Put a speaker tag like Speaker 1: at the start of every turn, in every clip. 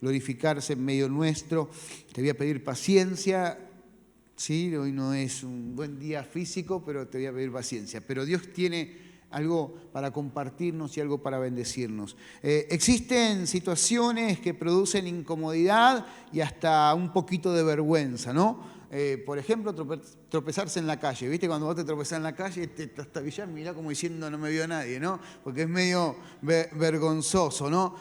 Speaker 1: glorificarse en medio nuestro. Te voy a pedir paciencia. Sí, hoy no es un buen día físico, pero te voy a pedir paciencia. Pero Dios tiene algo para compartirnos y algo para bendecirnos. Existen situaciones que producen incomodidad y hasta un poquito de vergüenza, ¿no? Por ejemplo, tropezarse en la calle. ¿Viste? Cuando vos te tropezás en la calle, te trastabillás, mirá como diciendo no me vio nadie, ¿no? Porque es medio vergonzoso, ¿no?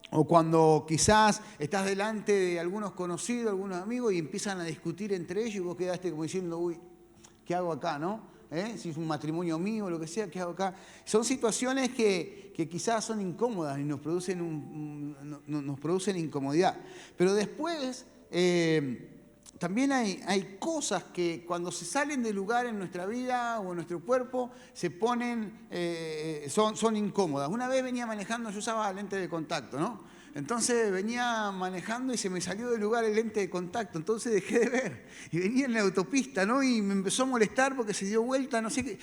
Speaker 1: O cuando quizás estás delante de algunos conocidos, algunos amigos, y empiezan a discutir entre ellos y vos quedaste como diciendo, uy, ¿qué hago acá, no? Si es un matrimonio mío o lo que sea, ¿qué hago acá? Son situaciones que quizás son incómodas y nos producen incomodidad. Pero después también hay cosas que cuando se salen de lugar en nuestra vida o en nuestro cuerpo se ponen, son incómodas. Una vez venía manejando, yo usaba lente de contacto, ¿no? Entonces venía manejando y se me salió del lugar el lente de contacto, entonces dejé de ver. Y venía en la autopista, ¿no? Y me empezó a molestar porque se dio vuelta, no sé qué.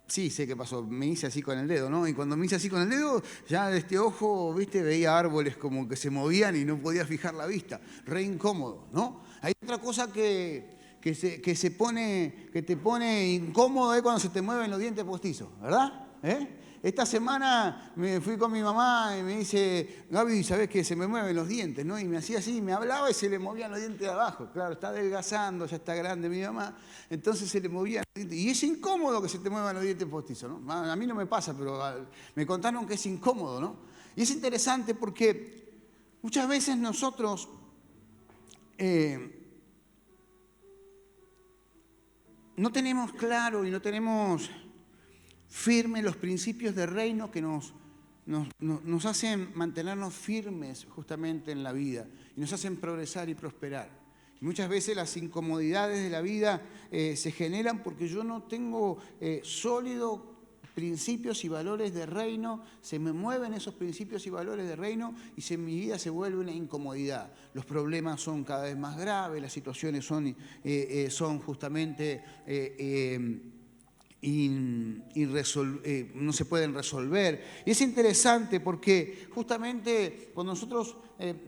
Speaker 1: Sí, sé qué pasó, me hice así con el dedo, ¿no? Y cuando me hice así con el dedo, ya de este ojo, ¿viste? Veía árboles como que se movían y no podía fijar la vista. Re incómodo, ¿no? Hay otra cosa que te pone incómodo cuando se te mueven los dientes postizos, ¿verdad? Esta semana me fui con mi mamá y me dice, Gaby, ¿sabés qué? Se me mueven los dientes, ¿no? Y me hacía así, me hablaba y se le movían los dientes de abajo. Claro, está adelgazando, ya está grande mi mamá, entonces se le movían los dientes. Y es incómodo que se te muevan los dientes postizos, ¿no? A mí no me pasa, pero me contaron que es incómodo, ¿no? Y es interesante porque muchas veces nosotros no tenemos claro y no tenemos firmes los principios de reino que nos hacen mantenernos firmes justamente en la vida y nos hacen progresar y prosperar. Y muchas veces las incomodidades de la vida se generan porque yo no tengo sólidos principios y valores de reino, se me mueven esos principios y valores de reino y mi vida se vuelve una incomodidad. Los problemas son cada vez más graves, las situaciones son justamente no se pueden resolver. Y es interesante porque justamente cuando nosotros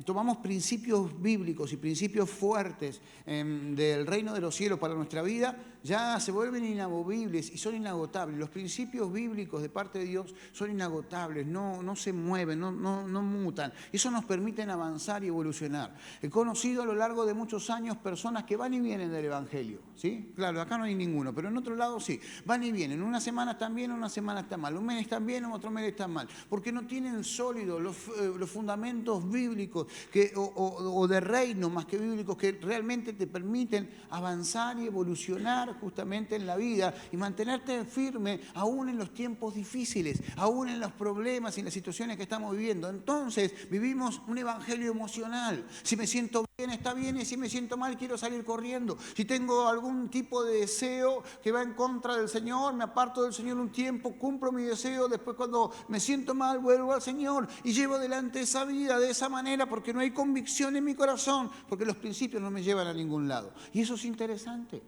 Speaker 1: tomamos principios bíblicos y principios fuertes del reino de los cielos para nuestra vida, ya se vuelven inamovibles y son inagotables. Los principios bíblicos de parte de Dios son inagotables, no se mueven, no mutan. Eso nos permite avanzar y evolucionar. He conocido a lo largo de muchos años personas que van y vienen del Evangelio, ¿sí? Claro, acá no hay ninguno, pero en otro lado sí. Van y vienen. Una semana están bien, una semana están mal. Un mes están bien, otro mes están mal. Porque no tienen sólidos los fundamentos bíblicos o de reino más que bíblicos que realmente te permiten avanzar y evolucionar justamente en la vida y mantenerte firme aún en los tiempos difíciles, aún en los problemas y las situaciones que estamos viviendo. Entonces vivimos un evangelio emocional. Si me siento bien, está bien, y si me siento mal, quiero salir corriendo. Si tengo algún tipo de deseo que va en contra del Señor, me aparto del Señor un tiempo, cumplo mi deseo, después cuando me siento mal, vuelvo al Señor y llevo adelante esa vida de esa manera porque no hay convicción en mi corazón, porque los principios no me llevan a ningún lado. Y eso es interesante.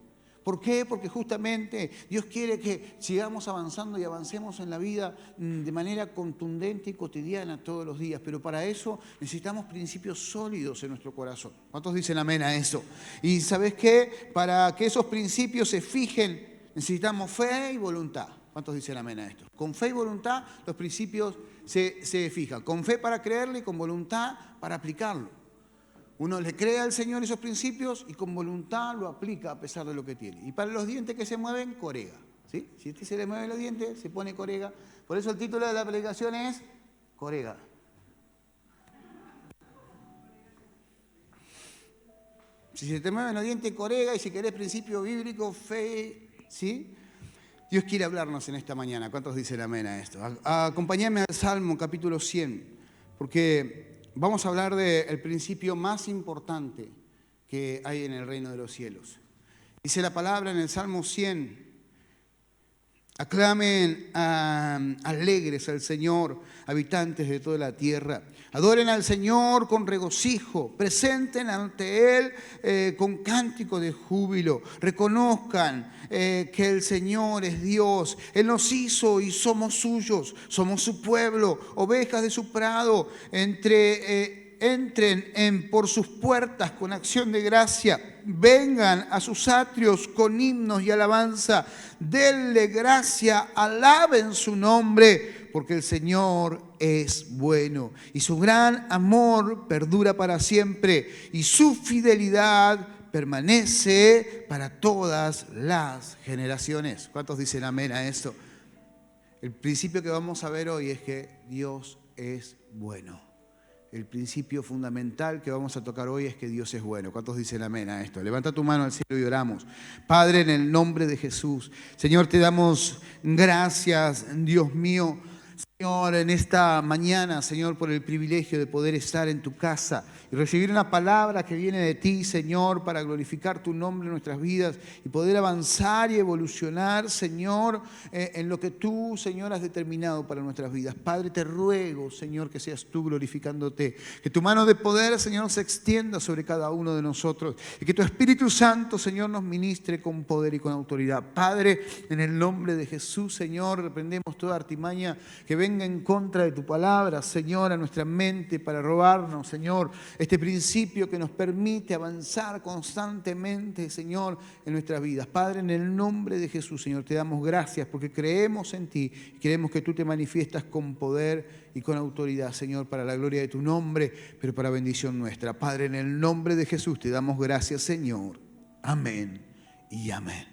Speaker 1: ¿Por qué? Porque justamente Dios quiere que sigamos avanzando y avancemos en la vida de manera contundente y cotidiana todos los días. Pero para eso necesitamos principios sólidos en nuestro corazón. ¿Cuántos dicen amén a eso? Y ¿sabes qué? Para que esos principios se fijen, necesitamos fe y voluntad. ¿Cuántos dicen amén a esto? Con fe y voluntad los principios se fijan. Con fe para creerle y con voluntad para aplicarlo. Uno le cree al Señor esos principios y con voluntad lo aplica a pesar de lo que tiene. Y para los dientes que se mueven, corega. ¿Sí? Si a usted se le mueven los dientes, se pone corega. Por eso el título de la predicación es Corega. Si se te mueven los dientes, corega. Y si querés principio bíblico, fe, ¿sí? Dios quiere hablarnos en esta mañana. ¿Cuántos dicen amén a esto? Acompáñame al Salmo capítulo 100, porque vamos a hablar del principio más importante que hay en el reino de los cielos. Dice la palabra en el Salmo 100, aclamen alegres al Señor, habitantes de toda la tierra. Adoren al Señor con regocijo, presenten ante Él con cántico de júbilo. Reconozcan que el Señor es Dios. Él nos hizo y somos suyos, somos su pueblo, ovejas de su prado. Entre entren por sus puertas con acción de gracia, vengan a sus atrios con himnos y alabanza, denle gracia, alaben su nombre, porque el Señor es bueno y su gran amor perdura para siempre y su fidelidad permanece para todas las generaciones. ¿Cuántos dicen amén a esto? El principio que vamos a ver hoy es que Dios es bueno. El principio fundamental que vamos a tocar hoy es que Dios es bueno. ¿Cuántos dicen amén a esto? Levanta tu mano al cielo y oramos. Padre, en el nombre de Jesús, Señor, te damos gracias, Dios mío, Señor, en esta mañana, Señor, por el privilegio de poder estar en tu casa y recibir una palabra que viene de ti, Señor, para glorificar tu nombre en nuestras vidas y poder avanzar y evolucionar, Señor, en lo que tú, Señor, has determinado para nuestras vidas. Padre, te ruego, Señor, que seas tú glorificándote, que tu mano de poder, Señor, se extienda sobre cada uno de nosotros y que tu Espíritu Santo, Señor, nos ministre con poder y con autoridad. Padre, en el nombre de Jesús, Señor, reprendemos toda artimaña que venga en contra de tu palabra, Señor, a nuestra mente para robarnos, Señor, este principio que nos permite avanzar constantemente, Señor, en nuestras vidas. Padre, en el nombre de Jesús, Señor, te damos gracias porque creemos en ti y creemos que tú te manifiestas con poder y con autoridad, Señor, para la gloria de tu nombre, pero para bendición nuestra. Padre, en el nombre de Jesús te damos gracias, Señor. Amén y amén.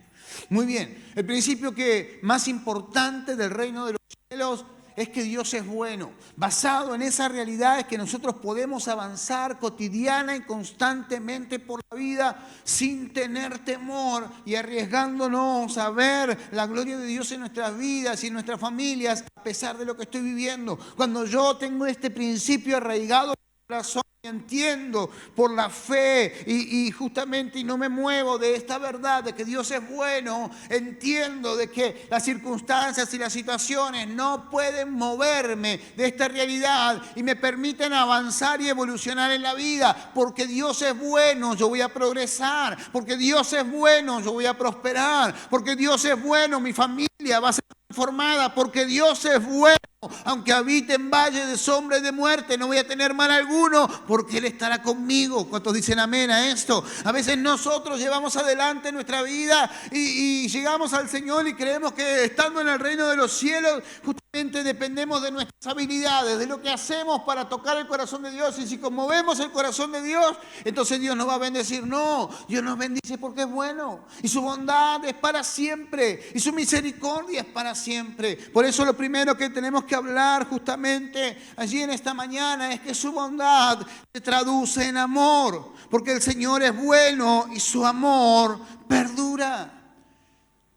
Speaker 1: Muy bien, el principio más importante del reino de los cielos es que Dios es bueno. Basado en esa realidad es que nosotros podemos avanzar cotidiana y constantemente por la vida sin tener temor y arriesgándonos a ver la gloria de Dios en nuestras vidas y en nuestras familias a pesar de lo que estoy viviendo. Cuando yo tengo este principio arraigado en mi corazón, entiendo por la fe y justamente no me muevo de esta verdad de que Dios es bueno, entiendo de que las circunstancias y las situaciones no pueden moverme de esta realidad y me permiten avanzar y evolucionar en la vida. Porque Dios es bueno, yo voy a progresar. Porque Dios es bueno, yo voy a prosperar. Porque Dios es bueno, mi familia va a ser transformada. Porque Dios es bueno, aunque habite en valle de sombra y de muerte, no voy a tener mal alguno, porque Él estará conmigo. ¿Cuántos dicen amén a esto? A veces nosotros llevamos adelante nuestra vida y llegamos al Señor y creemos que estando en el reino de los cielos, justamente dependemos de nuestras habilidades, de lo que hacemos para tocar el corazón de Dios. Y si conmovemos el corazón de Dios, entonces Dios nos va a bendecir. No, Dios nos bendice porque es bueno. Y su bondad es para siempre. Y su misericordia es para siempre. Por eso lo primero que tenemos que hablar justamente allí en esta mañana es que su bondad se traduce en amor, porque el Señor es bueno y su amor perdura.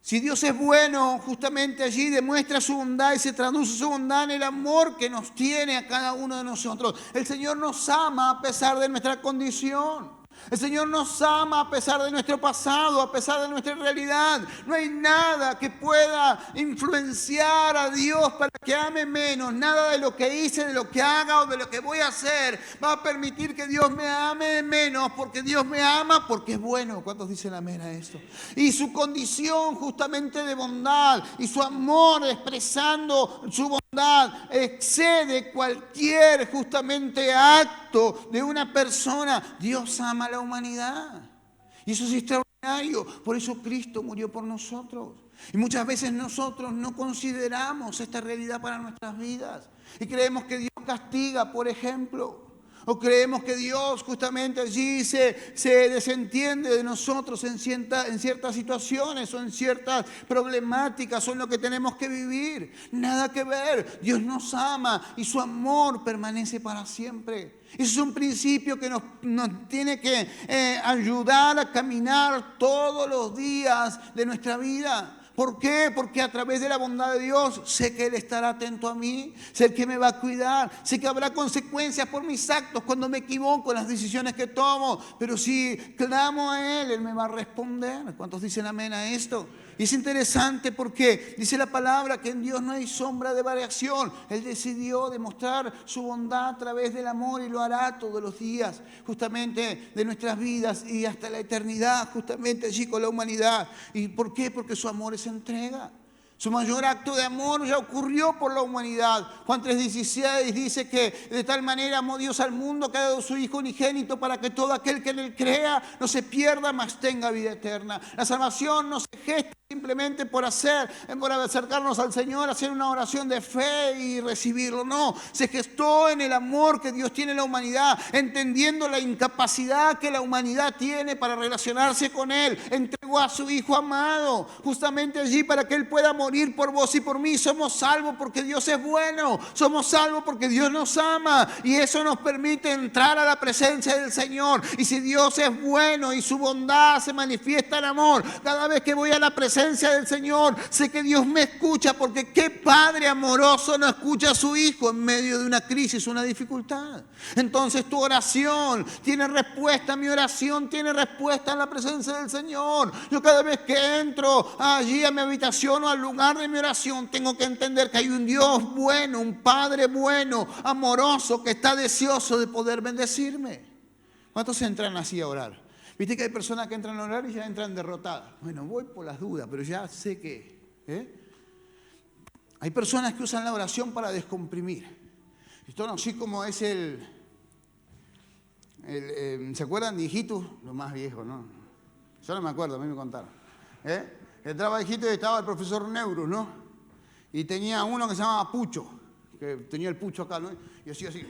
Speaker 1: Si Dios es bueno, justamente allí demuestra su bondad y se traduce su bondad en el amor que nos tiene a cada uno de nosotros. El Señor nos ama a pesar de nuestra condición. El Señor nos ama a pesar de nuestro pasado, a pesar de nuestra realidad. No hay nada que pueda influenciar a Dios para que ame menos. Nada de lo que hice, de lo que haga o de lo que voy a hacer va a permitir que Dios me ame menos, porque Dios me ama porque es bueno. ¿Cuántos dicen amén a esto? Y su condición justamente de bondad y su amor expresando su bondad excede cualquier justamente acto de una persona. Dios ama a la humanidad y eso es extraordinario. Por eso Cristo murió por nosotros. Y muchas veces nosotros no consideramos esta realidad para nuestras vidas y creemos que Dios castiga, por ejemplo. O creemos que Dios justamente allí se desentiende de nosotros en ciertas situaciones o en ciertas problemáticas o en lo que tenemos que vivir. Nada que ver. Dios nos ama y su amor permanece para siempre. Ese es un principio que nos tiene que ayudar a caminar todos los días de nuestra vida. ¿Por qué? Porque a través de la bondad de Dios sé que Él estará atento a mí, sé que me va a cuidar, sé que habrá consecuencias por mis actos cuando me equivoco en las decisiones que tomo, pero si clamo a Él, Él me va a responder. ¿Cuántos dicen amén a esto? Y es interesante porque dice la palabra que en Dios no hay sombra de variación. Él decidió demostrar su bondad a través del amor y lo hará todos los días, justamente de nuestras vidas y hasta la eternidad, justamente allí con la humanidad. ¿Y por qué? Porque su amor es entrega. Su mayor acto de amor ya ocurrió por la humanidad. Juan 3:16 dice que de tal manera amó Dios al mundo que ha dado su Hijo unigénito para que todo aquel que en él crea no se pierda, mas tenga vida eterna. La salvación no se gesta simplemente por acercarnos al Señor, hacer una oración de fe y recibirlo. No, se gestó en el amor que Dios tiene en la humanidad, entendiendo la incapacidad que la humanidad tiene para relacionarse con Él. Entregó a su Hijo amado, justamente allí para que Él pueda morir por vos y por mí. Somos salvos porque Dios es bueno, somos salvos porque Dios nos ama, y eso nos permite entrar a la presencia del Señor. Y si Dios es bueno y su bondad se manifiesta en amor, cada vez que voy a la presencia del Señor, sé que Dios me escucha, porque qué padre amoroso no escucha a su Hijo en medio de una crisis, una dificultad. Entonces tu oración tiene respuesta, mi oración tiene respuesta en la presencia del Señor. Yo cada vez que entro allí a mi habitación o al lugar de mi oración, tengo que entender que hay un Dios bueno, un Padre bueno, amoroso, que está deseoso de poder bendecirme. ¿Cuántos entran así a orar? Viste que hay personas que entran a orar y ya entran derrotadas. Bueno, voy por las dudas, pero ya sé que... Hay personas que usan la oración para descomprimir. Esto no, así como es ¿se acuerdan de Hijitus? Lo más viejo, ¿no? Yo no me acuerdo, a mí me contaron. Entraba Hijitus y estaba el profesor Neurus, ¿no? Y tenía uno que se llamaba Pucho, que tenía el pucho acá, ¿no? Y hacía así...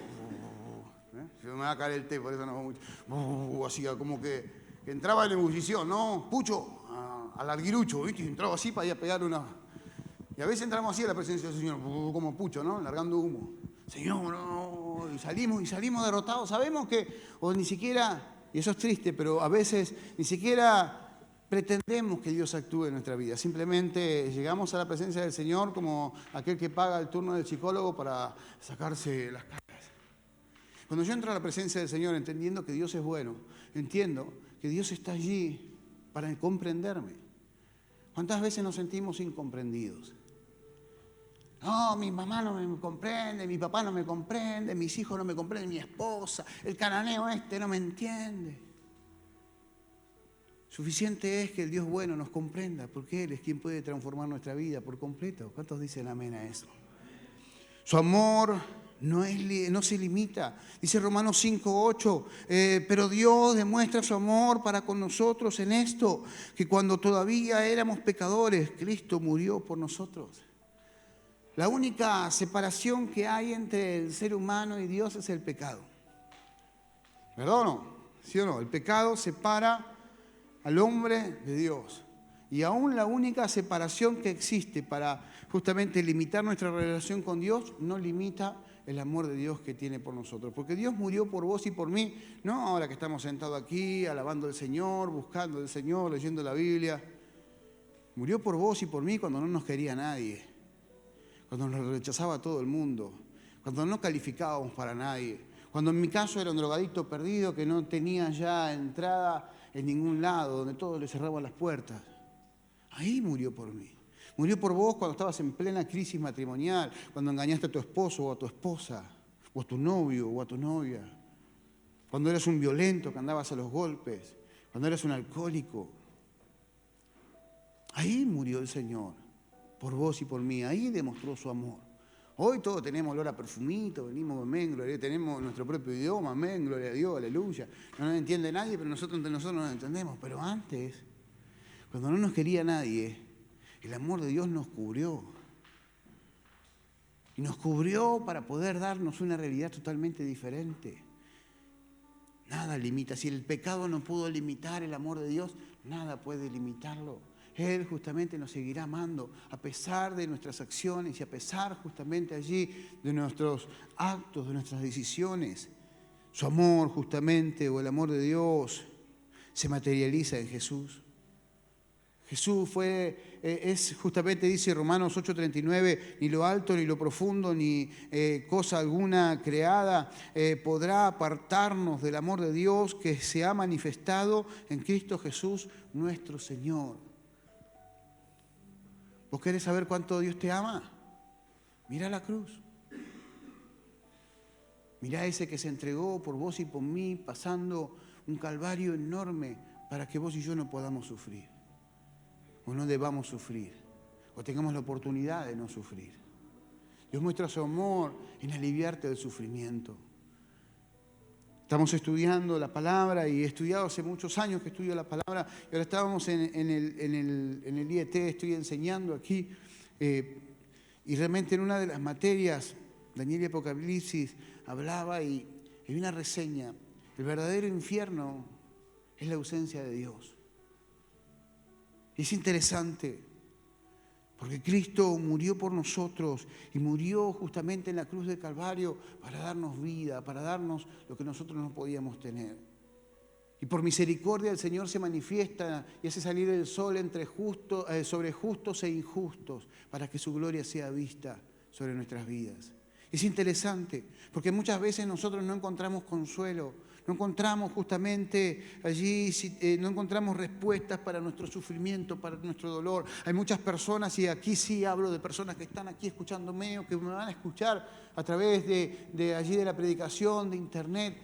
Speaker 1: Se me va a caer el té, por eso no va mucho. Hacía como que entraba en ebullición, ¿no? Pucho, al arguirucho, ¿viste? Y entraba así para ir a pegar una... Y a veces entramos así a la presencia del Señor, como Pucho, ¿no? Largando humo. Señor, no. Y salimos derrotados. Sabemos que, o ni siquiera, y eso es triste, pero a veces ni siquiera pretendemos que Dios actúe en nuestra vida. Simplemente llegamos a la presencia del Señor como aquel que paga el turno del psicólogo para sacarse las caras. Cuando yo entro a la presencia del Señor, entendiendo que Dios es bueno, entiendo que Dios está allí para comprenderme. ¿Cuántas veces nos sentimos incomprendidos? No, mi mamá no me comprende, mi papá no me comprende, mis hijos no me comprenden, mi esposa, el cananeo no me entiende. Suficiente es que el Dios bueno nos comprenda, porque Él es quien puede transformar nuestra vida por completo. ¿Cuántos dicen amén a eso? Su amor no se limita. Dice Romanos 5:8, pero Dios demuestra su amor para con nosotros en esto, que cuando todavía éramos pecadores, Cristo murió por nosotros. La única separación que hay entre el ser humano y Dios es el pecado. ¿Verdad o no? ¿Sí o no? El pecado separa al hombre de Dios. Y aún la única separación que existe para justamente limitar nuestra relación con Dios, no limita el amor de Dios que tiene por nosotros. Porque Dios murió por vos y por mí, no ahora que estamos sentados aquí, alabando al Señor, buscando al Señor, leyendo la Biblia. Murió por vos y por mí cuando no nos quería nadie, cuando nos rechazaba todo el mundo, cuando no calificábamos para nadie, cuando en mi caso era un drogadicto perdido que no tenía ya entrada en ningún lado, donde todos le cerraban las puertas. Ahí murió por mí. Murió por vos cuando estabas en plena crisis matrimonial, cuando engañaste a tu esposo o a tu esposa, o a tu novio o a tu novia, cuando eras un violento que andabas a los golpes, cuando eras un alcohólico. Ahí murió el Señor, por vos y por mí. Ahí demostró su amor. Hoy todos tenemos olor a perfumito, venimos, amén, gloria, tenemos nuestro propio idioma, amén, gloria a Dios, aleluya. No nos entiende nadie, pero nosotros entre nosotros nos entendemos. Pero antes, cuando no nos quería nadie, el amor de Dios nos cubrió. Y nos cubrió para poder darnos una realidad totalmente diferente. Nada limita. Si el pecado no pudo limitar el amor de Dios, nada puede limitarlo. Él justamente nos seguirá amando a pesar de nuestras acciones y a pesar justamente allí de nuestros actos, de nuestras decisiones. Su amor justamente, o el amor de Dios, se materializa en Jesús. Jesús es justamente, dice Romanos 8:39, ni lo alto, ni lo profundo, ni cosa alguna creada podrá apartarnos del amor de Dios que se ha manifestado en Cristo Jesús, nuestro Señor. ¿Vos querés saber cuánto Dios te ama? Mira la cruz. Mira ese que se entregó por vos y por mí, pasando un calvario enorme para que vos y yo no podamos sufrir. O no debamos sufrir. o tengamos la oportunidad de no sufrir. Dios muestra su amor en aliviarte del sufrimiento. Estamos estudiando la palabra y he estudiado hace muchos años que estudio la palabra y ahora estábamos en el IET, estoy enseñando aquí y realmente en una de las materias, Daniel y Apocalipsis, hablaba y hay una reseña. El verdadero infierno es la ausencia de Dios. Y es interesante porque Cristo murió por nosotros y murió justamente en la cruz del Calvario para darnos vida, para darnos lo que nosotros no podíamos tener. Y por misericordia el Señor se manifiesta y hace salir el sol sobre justos e injustos para que su gloria sea vista sobre nuestras vidas. Es interesante porque muchas veces nosotros no encontramos consuelo, no encontramos justamente allí, no encontramos respuestas para nuestro sufrimiento, para nuestro dolor. Hay muchas personas, y aquí sí hablo de personas que están aquí escuchándome o que me van a escuchar a través de allí de la predicación, de internet,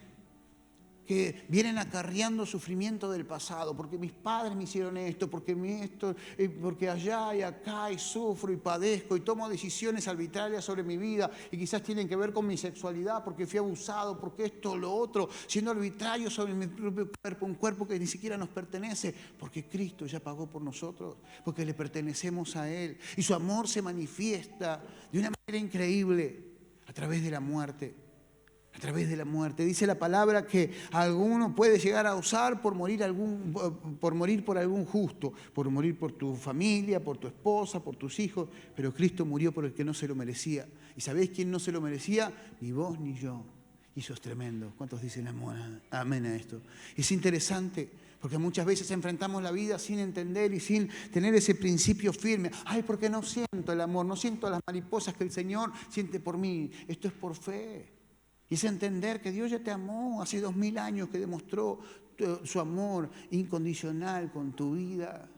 Speaker 1: que vienen acarreando sufrimiento del pasado, porque mis padres me hicieron esto, porque allá y acá, y sufro y padezco y tomo decisiones arbitrarias sobre mi vida, y quizás tienen que ver con mi sexualidad, porque fui abusado, porque esto o lo otro, siendo arbitrario sobre mi propio cuerpo, un cuerpo que ni siquiera nos pertenece, porque Cristo ya pagó por nosotros, porque le pertenecemos a Él, y su amor se manifiesta de una manera increíble a través de la muerte. A través de la muerte. Dice la palabra que alguno puede llegar a usar por morir por algún justo, por morir por tu familia, por tu esposa, por tus hijos, pero Cristo murió por el que no se lo merecía. ¿Y sabéis quién no se lo merecía? Ni vos ni yo. Y eso es tremendo. ¿Cuántos dicen amén a esto? Es interesante porque muchas veces enfrentamos la vida sin entender y sin tener ese principio firme. Ay, porque no siento el amor, no siento las mariposas que el Señor siente por mí. Esto es por fe. Y es entender que Dios ya te amó hace 2000 años, que demostró su amor incondicional con tu vida.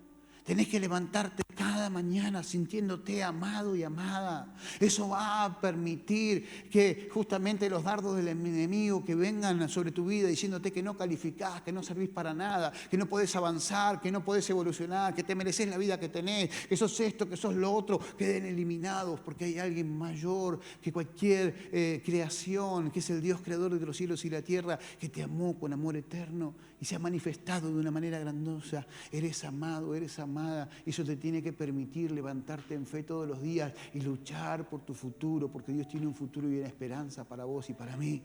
Speaker 1: Tenés que levantarte cada mañana sintiéndote amado y amada. Eso va a permitir que justamente los dardos del enemigo que vengan sobre tu vida diciéndote que no calificás, que no servís para nada, que no podés avanzar, que no podés evolucionar, que te mereces la vida que tenés, que sos esto, que sos lo otro, queden eliminados porque hay alguien mayor que cualquier creación, que es el Dios creador de los cielos y la tierra, que te amó con amor eterno y se ha manifestado de una manera grandiosa. Eres amado, eres amada. Eso te tiene que permitir levantarte en fe todos los días y luchar por tu futuro, porque Dios tiene un futuro y una esperanza para vos y para mí.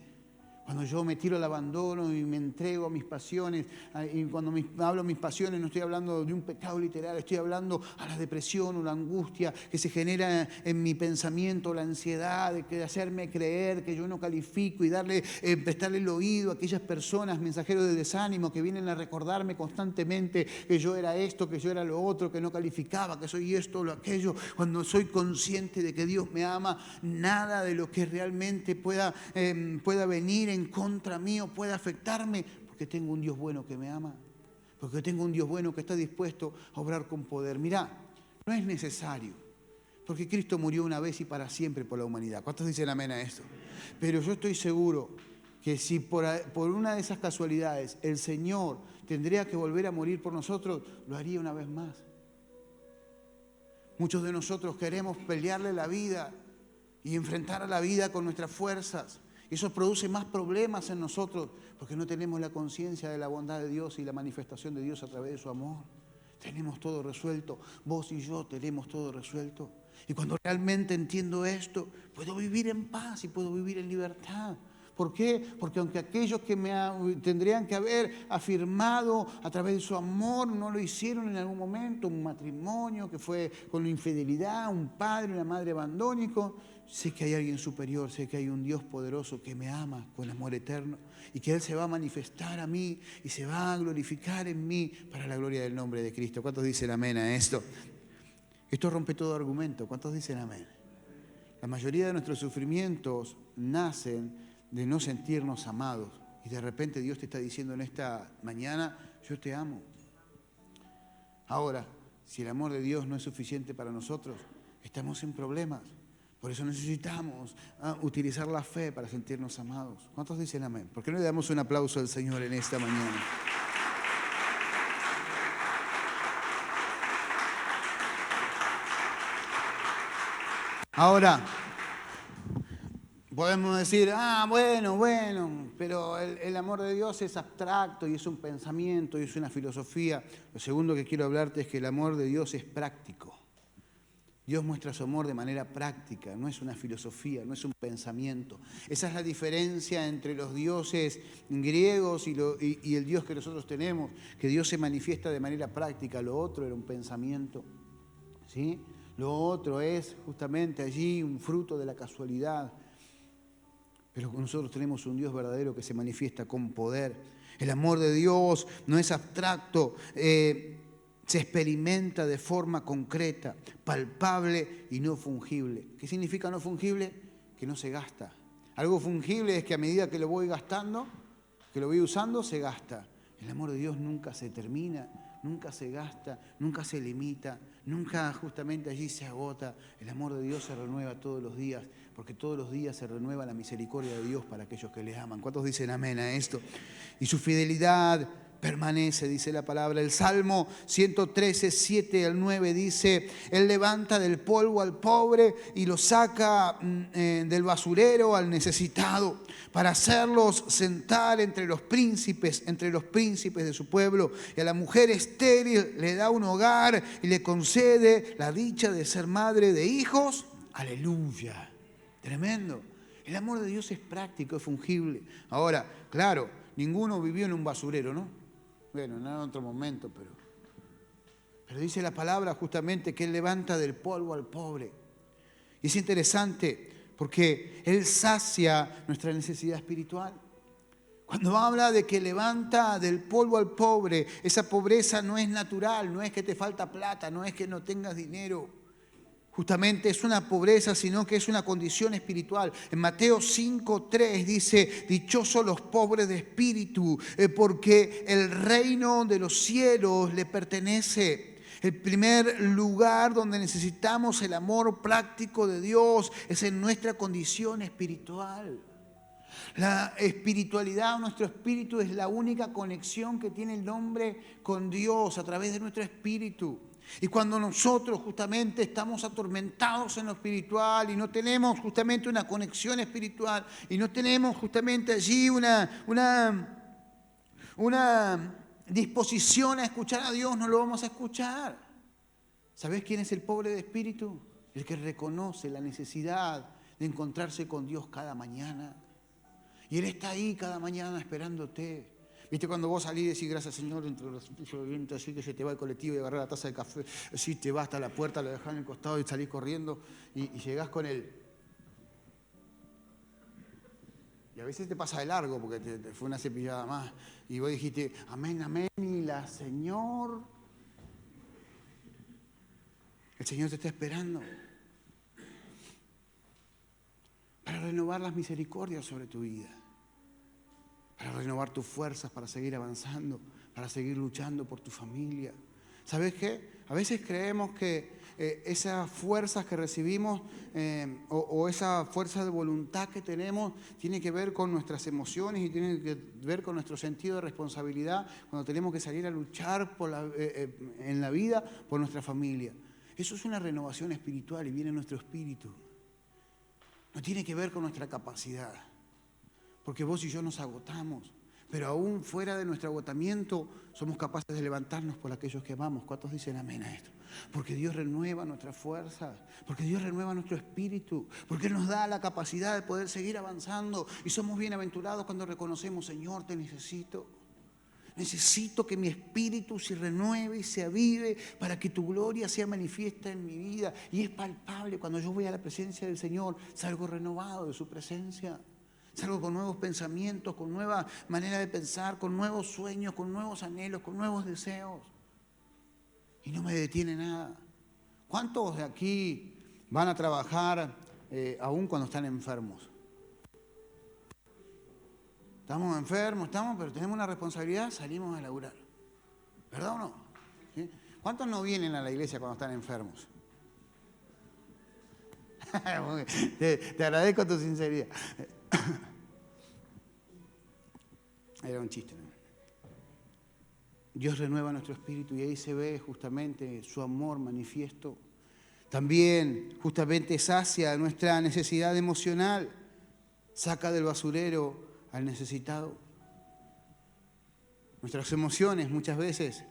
Speaker 1: Cuando yo me tiro al abandono y me entrego a mis pasiones, y cuando hablo de mis pasiones no estoy hablando de un pecado literal, estoy hablando a la depresión o la angustia que se genera en mi pensamiento, la ansiedad de hacerme creer que yo no califico y prestarle el oído a aquellas personas, mensajeros de desánimo que vienen a recordarme constantemente que yo era esto, que yo era lo otro, que no calificaba, que soy esto o lo aquello. Cuando soy consciente de que Dios me ama, nada de lo que realmente pueda venir en contra mío puede afectarme, porque tengo un Dios bueno que me ama, porque tengo un Dios bueno que está dispuesto a obrar con poder. Mirá, no es necesario, porque Cristo murió una vez y para siempre por la humanidad. ¿Cuántos dicen amén a esto? Pero yo estoy seguro que si por una de esas casualidades el Señor tendría que volver a morir por nosotros, lo haría una vez más. Muchos de nosotros queremos pelearle la vida y enfrentar a la vida con nuestras fuerzas. Eso produce más problemas en nosotros porque no tenemos la conciencia de la bondad de Dios y la manifestación de Dios a través de su amor. Tenemos todo resuelto. Vos y yo tenemos todo resuelto. Y cuando realmente entiendo esto, puedo vivir en paz y puedo vivir en libertad. ¿Por qué? Porque aunque aquellos que tendrían que haber afirmado a través de su amor no lo hicieron en algún momento, un matrimonio que fue con infidelidad, un padre, una madre abandónico, sé que hay alguien superior, sé que hay un Dios poderoso que me ama con amor eterno y que Él se va a manifestar a mí y se va a glorificar en mí para la gloria del nombre de Cristo. ¿Cuántos dicen amén a esto? Esto rompe todo argumento. ¿Cuántos dicen amén? La mayoría de nuestros sufrimientos nacen de no sentirnos amados. Y de repente Dios te está diciendo en esta mañana, yo te amo. Ahora, si el amor de Dios no es suficiente para nosotros, estamos en problemas. Por eso necesitamos utilizar la fe para sentirnos amados. ¿Cuántos dicen amén? ¿Por qué no le damos un aplauso al Señor en esta mañana? Ahora, podemos decir, bueno, pero el amor de Dios es abstracto y es un pensamiento y es una filosofía. Lo segundo que quiero hablarte es que el amor de Dios es práctico. Dios muestra su amor de manera práctica, no es una filosofía, no es un pensamiento. Esa es la diferencia entre los dioses griegos y el Dios que nosotros tenemos, que Dios se manifiesta de manera práctica, lo otro era un pensamiento, ¿sí? Lo otro es justamente allí un fruto de la casualidad. Pero nosotros tenemos un Dios verdadero que se manifiesta con poder. El amor de Dios no es abstracto, se experimenta de forma concreta, palpable y no fungible. ¿Qué significa no fungible? Que no se gasta. Algo fungible es que a medida que lo voy gastando, que lo voy usando, se gasta. El amor de Dios nunca se termina, nunca se gasta, nunca se limita, nunca justamente allí se agota. El amor de Dios se renueva todos los días, porque todos los días se renueva la misericordia de Dios para aquellos que le aman. ¿Cuántos dicen amén a esto? Y su fidelidad permanece, dice la palabra. El Salmo 113, 7 al 9 dice, Él levanta del polvo al pobre y lo saca del basurero al necesitado, para hacerlos sentar entre los príncipes de su pueblo. Y a la mujer estéril le da un hogar y le concede la dicha de ser madre de hijos. Aleluya. Tremendo. El amor de Dios es práctico, es fungible. Ahora, claro, ninguno vivió en un basurero, ¿no? Bueno, en otro momento, pero dice la palabra justamente que Él levanta del polvo al pobre. Y es interesante porque Él sacia nuestra necesidad espiritual. Cuando habla de que levanta del polvo al pobre, esa pobreza no es natural, no es que te falta plata, no es que no tengas dinero. Justamente es una pobreza, sino que es una condición espiritual. En Mateo 5:3 dice, dichosos los pobres de espíritu, porque el reino de los cielos le pertenece. El primer lugar donde necesitamos el amor práctico de Dios es en nuestra condición espiritual. La espiritualidad, nuestro espíritu es la única conexión que tiene el hombre con Dios a través de nuestro espíritu. Y cuando nosotros justamente estamos atormentados en lo espiritual y no tenemos justamente una conexión espiritual y no tenemos justamente allí una disposición a escuchar a Dios, no lo vamos a escuchar. ¿Sabés quién es el pobre de espíritu? El que reconoce la necesidad de encontrarse con Dios cada mañana. Y Él está ahí cada mañana esperándote. ¿Viste cuando vos salís y decís, gracias Señor, entre los vientos, así que se te va el colectivo y agarrás la taza de café, así te vas hasta la puerta, lo dejás en el costado y salís corriendo y llegás con Él? Y a veces te pasa de largo porque te fue una cepillada más. Y vos dijiste, amén, amén, y la Señor, el Señor te está esperando para renovar las misericordias sobre tu vida, para renovar tus fuerzas, para seguir avanzando, para seguir luchando por tu familia. ¿Sabes qué? A veces creemos que esas fuerzas que recibimos o esa fuerza de voluntad que tenemos tiene que ver con nuestras emociones y tiene que ver con nuestro sentido de responsabilidad cuando tenemos que salir a luchar en la vida por nuestra familia. Eso es una renovación espiritual y viene en nuestro espíritu. No tiene que ver con nuestra capacidad. Porque vos y yo nos agotamos, pero aún fuera de nuestro agotamiento somos capaces de levantarnos por aquellos que amamos. ¿Cuántos dicen amén a esto? Porque Dios renueva nuestras fuerzas, porque Dios renueva nuestro espíritu, porque Él nos da la capacidad de poder seguir avanzando. Y somos bienaventurados cuando reconocemos, Señor, te necesito. Necesito que mi espíritu se renueve y se avive para que tu gloria sea manifiesta en mi vida. Y es palpable cuando yo voy a la presencia del Señor, salgo renovado de su presencia. Salgo con nuevos pensamientos, con nueva manera de pensar, con nuevos sueños, con nuevos anhelos, con nuevos deseos. Y no me detiene nada. ¿Cuántos de aquí van a trabajar aún cuando están enfermos? Estamos enfermos, pero tenemos una responsabilidad, salimos a laburar. ¿Verdad o no? ¿Sí? ¿Cuántos no vienen a la iglesia cuando están enfermos? Te agradezco tu sinceridad. Era un chiste, ¿no? Dios renueva nuestro espíritu y ahí se ve justamente su amor manifiesto. También justamente sacia nuestra necesidad emocional. Saca del basurero al necesitado. Nuestras emociones muchas veces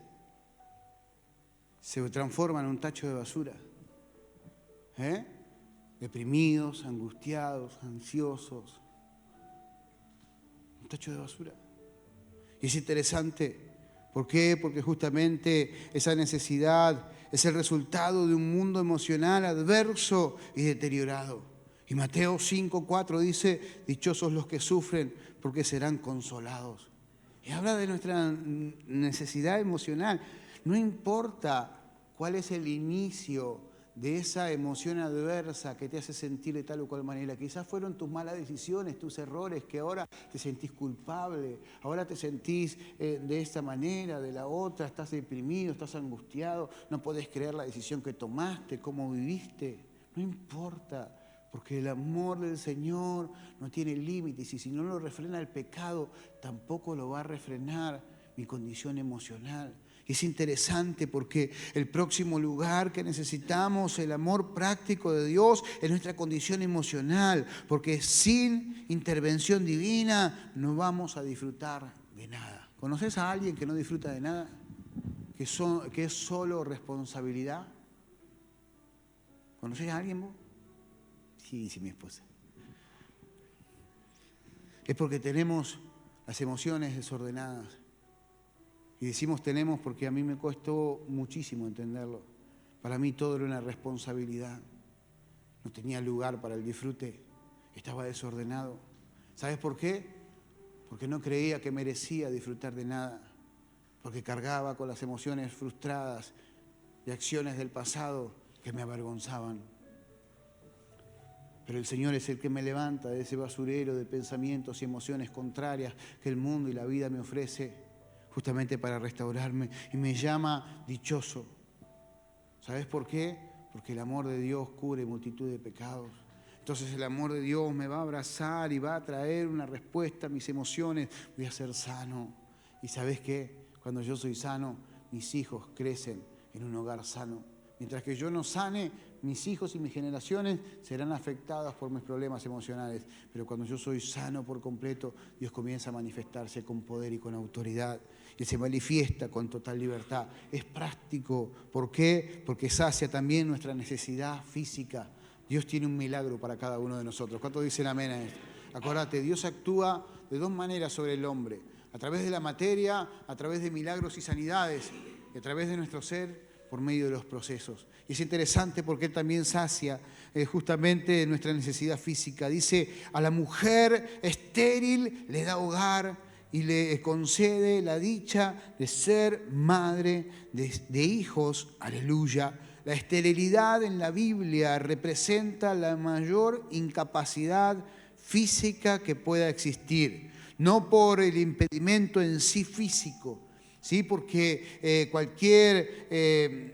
Speaker 1: se transforman en un tacho de basura. Deprimidos, angustiados, ansiosos. Un tacho de basura. Y es interesante. ¿Por qué? Porque justamente esa necesidad es el resultado de un mundo emocional adverso y deteriorado. Y Mateo 5:4 dice, dichosos los que sufren porque serán consolados. Y habla de nuestra necesidad emocional. No importa cuál es el inicio de esa emoción adversa que te hace sentir de tal o cual manera. Quizás fueron tus malas decisiones, tus errores, que ahora te sentís culpable, ahora te sentís de esta manera, de la otra, estás deprimido, estás angustiado, no podés creer la decisión que tomaste, cómo viviste. No importa, porque el amor del Señor no tiene límites y si no lo refrena el pecado, tampoco lo va a refrenar mi condición emocional. Y es interesante porque el próximo lugar que necesitamos, el amor práctico de Dios, es nuestra condición emocional, porque sin intervención divina no vamos a disfrutar de nada. ¿Conoces a alguien que no disfruta de nada? ¿Que es solo responsabilidad? ¿Conoces a alguien vos? Sí, dice mi esposa. Es porque tenemos las emociones desordenadas. Y decimos tenemos porque a mí me costó muchísimo entenderlo. Para mí todo era una responsabilidad. No tenía lugar para el disfrute. Estaba desordenado. ¿Sabes por qué? Porque no creía que merecía disfrutar de nada. Porque cargaba con las emociones frustradas y acciones del pasado que me avergonzaban. Pero el Señor es el que me levanta de ese basurero de pensamientos y emociones contrarias que el mundo y la vida me ofrece. Justamente para restaurarme, y me llama dichoso. ¿Sabes por qué? Porque el amor de Dios cubre multitud de pecados. Entonces el amor de Dios me va a abrazar y va a traer una respuesta a mis emociones. Voy a ser sano. ¿Y sabes qué? Cuando yo soy sano, mis hijos crecen en un hogar sano. Mientras que yo no sane, mis hijos y mis generaciones serán afectadas por mis problemas emocionales. Pero cuando yo soy sano por completo, Dios comienza a manifestarse con poder y con autoridad. Y se manifiesta con total libertad. Es práctico. ¿Por qué? Porque sacia también nuestra necesidad física. Dios tiene un milagro para cada uno de nosotros. ¿Cuántos dicen amén a esto? Acordate, Dios actúa de dos maneras sobre el hombre. A través de la materia, a través de milagros y sanidades. Y a través de nuestro ser, por medio de los procesos. Y es interesante porque Él también sacia justamente nuestra necesidad física. Dice, a la mujer estéril le da hogar y le concede la dicha de ser madre de hijos. Aleluya. La esterilidad en la Biblia representa la mayor incapacidad física que pueda existir. No por el impedimento en sí físico, ¿sí? Porque cualquier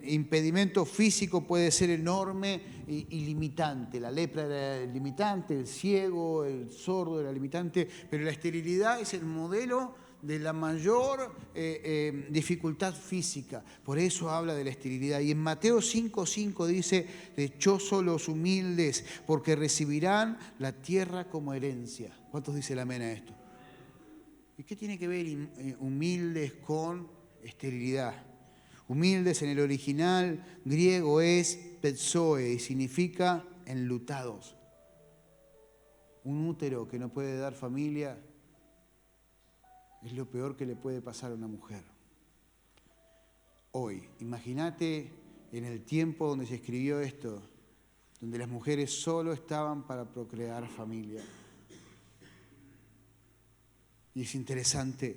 Speaker 1: impedimento físico puede ser enorme y limitante. La lepra era limitante, el ciego, el sordo era limitante, pero la esterilidad es el modelo de la mayor dificultad física. Por eso habla de la esterilidad. Y en Mateo 5:5 dice, dichosos los humildes, porque recibirán la tierra como herencia. ¿Cuántos dicen amén a esto? ¿Y qué tiene que ver humildes con esterilidad? Humildes en el original griego es petzoe y significa enlutados. Un útero que no puede dar familia es lo peor que le puede pasar a una mujer. Hoy, imagínate en el tiempo donde se escribió esto, donde las mujeres solo estaban para procrear familia. Y es interesante.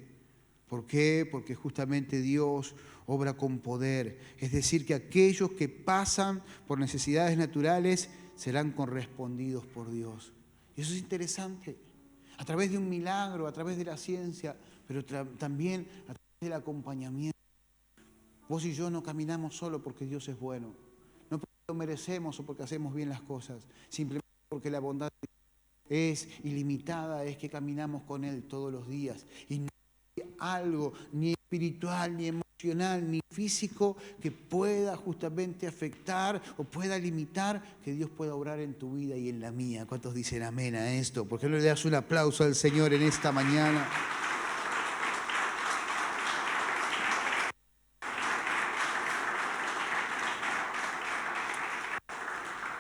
Speaker 1: ¿Por qué? Porque justamente Dios obra con poder. Es decir, que aquellos que pasan por necesidades naturales serán correspondidos por Dios. Y eso es interesante. A través de un milagro, a través de la ciencia, pero también a través del acompañamiento. Vos y yo no caminamos solo porque Dios es bueno. No porque lo merecemos o porque hacemos bien las cosas. Simplemente porque la bondad de es ilimitada, es que caminamos con Él todos los días. Y no hay algo, ni espiritual, ni emocional, emocional ni físico que pueda justamente afectar o pueda limitar que Dios pueda obrar en tu vida y en la mía. ¿Cuántos dicen amén a esto? ¿Por qué no le das un aplauso al Señor en esta mañana?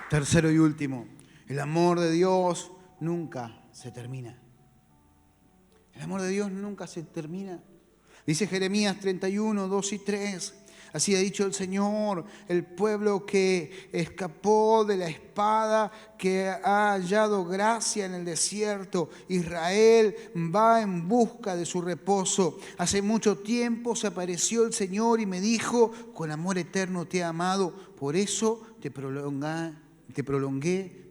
Speaker 1: Tercero y último, el amor de Dios nunca se termina. El amor de Dios nunca se termina. Dice Jeremías 31, 2 y 3. Así ha dicho el Señor, el pueblo que escapó de la espada, que ha hallado gracia en el desierto. Israel va en busca de su reposo. Hace mucho tiempo se apareció el Señor y me dijo, con amor eterno te he amado, por eso te prolongué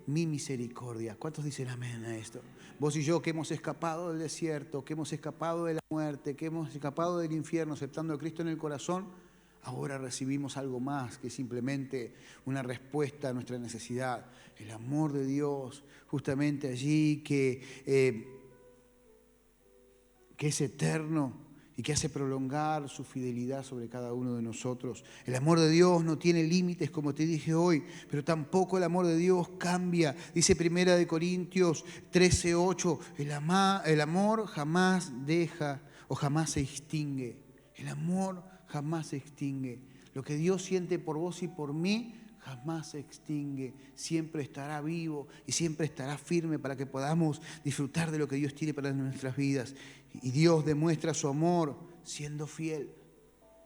Speaker 1: mi misericordia. ¿Cuántos dicen amén a esto? Vos y yo que hemos escapado del desierto, que hemos escapado de la muerte, que hemos escapado del infierno aceptando a Cristo en el corazón, ahora recibimos algo más que simplemente una respuesta a nuestra necesidad. El amor de Dios, justamente allí que es eterno y que hace prolongar su fidelidad sobre cada uno de nosotros. El amor de Dios no tiene límites, como te dije hoy, pero tampoco el amor de Dios cambia. Dice 1 Corintios 13:8, el amor jamás deja o jamás se extingue. El amor jamás se extingue. Lo que Dios siente por vos y por mí jamás se extingue, siempre estará vivo y siempre estará firme para que podamos disfrutar de lo que Dios tiene para nuestras vidas. Y Dios demuestra su amor siendo fiel.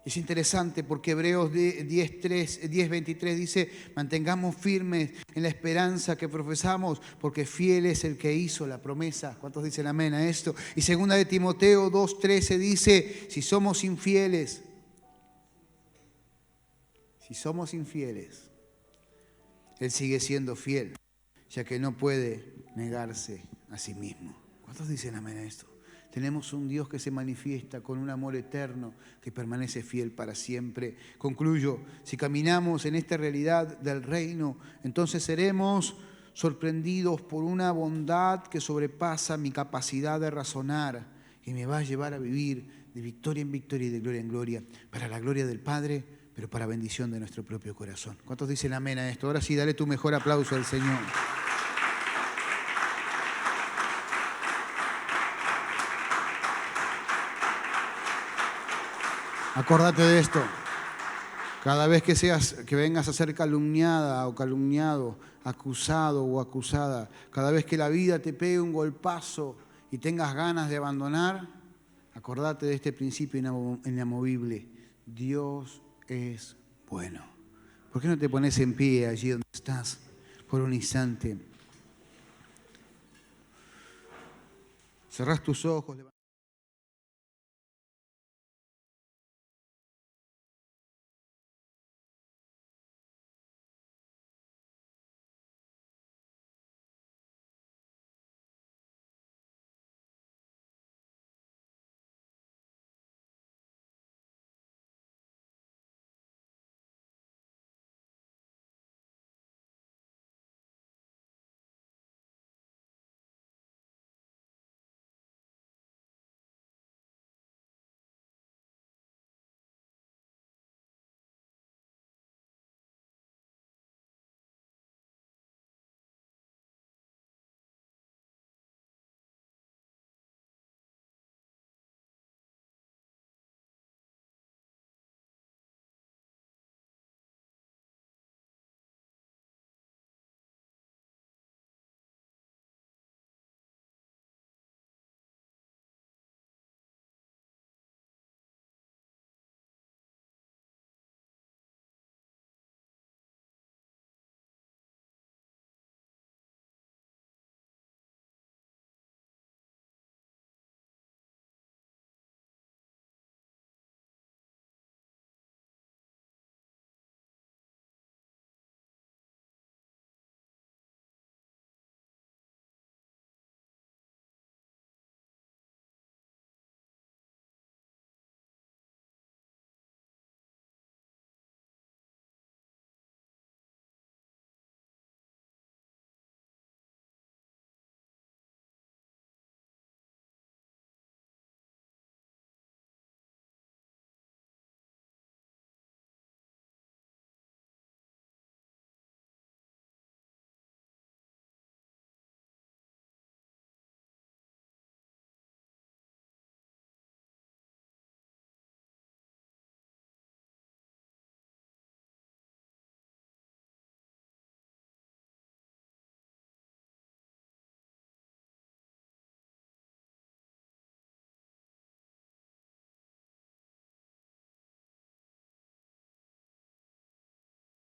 Speaker 1: Es interesante porque Hebreos 10:23 dice, mantengamos firmes en la esperanza que profesamos, porque fiel es el que hizo la promesa. ¿Cuántos dicen amén a esto? Y 2 Timoteo 2:13 dice, si somos infieles, Él sigue siendo fiel, ya que no puede negarse a sí mismo. ¿Cuántos dicen amén a esto? Tenemos un Dios que se manifiesta con un amor eterno que permanece fiel para siempre. Concluyo, si caminamos en esta realidad del reino, entonces seremos sorprendidos por una bondad que sobrepasa mi capacidad de razonar y me va a llevar a vivir de victoria en victoria y de gloria en gloria, para la gloria del Padre, pero para bendición de nuestro propio corazón. ¿Cuántos dicen amén a esto? Ahora sí, dale tu mejor aplauso al Señor. Acordate de esto. Cada vez que vengas a ser calumniada o calumniado, acusado o acusada, cada vez que la vida te pegue un golpazo y tengas ganas de abandonar, acordate de este principio inamovible. Dios es bueno. ¿Por qué no te pones en pie allí donde estás por un instante? Cerrás tus ojos.